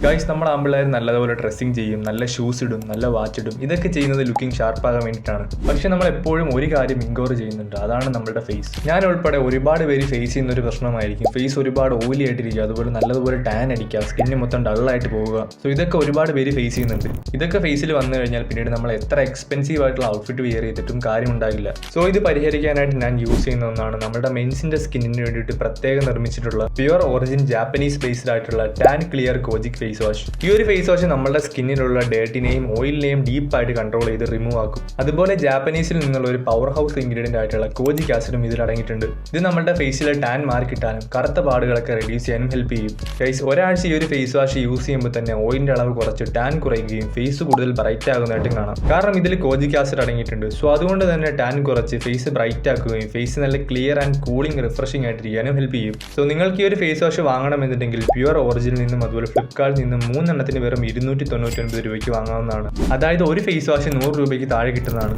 Guys, നമ്മൾ ആമ്പിള്ളേർ നല്ലതുപോലെ dressing ചെയ്യും, നല്ല ഷൂസ് ഇടും, നല്ല വാച്ച് ഇടും. ഇതൊക്കെ ചെയ്യുന്നത് ലുക്കിംഗ് ഷാർപ്പാകാൻ വേണ്ടിയിട്ടാണ്. പക്ഷെ നമ്മൾ എപ്പോഴും ഒരു കാര്യം ഇഗ്നോർ ചെയ്യുന്നുണ്ട്, അതാണ് നമ്മുടെ ഫേസ്. ഞാൻ ഉൾപ്പെടെ ഒരുപാട് പേര് ഫേസ് ചെയ്യുന്ന ഒരു പ്രശ്നമായിരിക്കും ഫേസ് ഒരുപാട് ഓയിലി ആയിട്ടിരിക്കുക, അതുപോലെ നല്ലതുപോലെ ടാൻ അടിക്കുക, സ്കിന്ന് മൊത്തം ഡള്ളായിട്ട് പോവുക. സോ ഇതൊക്കെ ഒരുപാട് പേര് ഫേസ് ചെയ്യുന്നുണ്ട്. ഇതൊക്കെ ഫേസിൽ വന്നു കഴിഞ്ഞാൽ പിന്നീട് നമ്മൾ എത്ര എക്സ്പെൻസീവ് ആയിട്ടുള്ള ഔട്ട്ഫിറ്റ് വെയർ ചെയ്തിട്ടും കാര്യം ഉണ്ടാകില്ല. സോ ഇത് പരിഹരിക്കാനായിട്ട് ഞാൻ യൂസ് ചെയ്യുന്ന ഒന്നാണ് നമ്മുടെ മെൻസിന്റെ സ്കിന്നിന് വേണ്ടിയിട്ട് പ്രത്യേകം നിർമ്മിച്ചിട്ടുള്ള പ്യുവർ ഒറിജിൻ ജാപ്പനീസ് ബേസ്ഡ് ആയിട്ടുള്ള tan clear kojic face wash. ഈ ഒരു ഫേസ് വാഷ് നമ്മുടെ സ്കിന്നിലുള്ള ഡേർട്ടിനെയും ഓയിലിനെയും ഡീപ്പായിട്ട് കൺട്രോൾ ചെയ്ത് റിമൂവ് ആക്കും. അതുപോലെ ജാപ്പനീസിൽ നിന്നുള്ള ഒരു പവർ ഹൗസ് ഇൻഗ്രീഡിയന്റ് ആയിട്ടുള്ള കോജിക് ആസിഡും ഇതിൽ അടങ്ങിയിട്ടുണ്ട്. ഇത് നമ്മുടെ ഫേസിലെ ടാൻ മാർക്കിട്ടാനും കറുത്ത പാടുകളൊക്കെ റെഡ്യൂസ് ചെയ്യാനും ഹെൽപ്പ് ചെയ്യും. ഗൈസ്, ഒരാഴ്ച ഈ ഒരു ഫേസ് വാഷ് യൂസ് ചെയ്യുമ്പോൾ തന്നെ ഓയിലിന്റെ അളവ് കുറച്ച് ടാൻ കുറയുകയും ഫേസ് കൂടുതൽ ബ്രൈറ്റ് ആകുന്നതായിട്ടും കാണാം. കാരണം ഇതിൽ കോജിക് ആസിഡ് അടങ്ങിയിട്ടുണ്ട്. സോ അതുകൊണ്ട് തന്നെ ടാൻ കുറച്ച് ഫേസ് ബ്രൈറ്റ് ആക്കുകയും ഫേസ് നല്ല ക്ലിയർ ആൻഡ് കൂളിംഗ് റിഫ്രഷിംഗ് ആയിട്ടിരിക്കാനും ഹെൽപ്പ് ചെയ്യും. സോ നിങ്ങൾക്ക് ഈ ഒരു ഫേസ് വാഷ് വാങ്ങണമെന്നുണ്ടെങ്കിൽ പ്യുവർ ഒറിജിനിൽ നിന്നും അതുപോലെ ഫ്ലിപ്കാർട്ടിൽ നിന്നും 3 എണ്ണത്തിന് വെറും 299 രൂപയ്ക്ക് വാങ്ങാവുന്നതാണ്. അതായത് ഒരു ഫേസ് വാഷ് 100 രൂപയ്ക്ക് താഴെ കിട്ടുന്നതാണ്.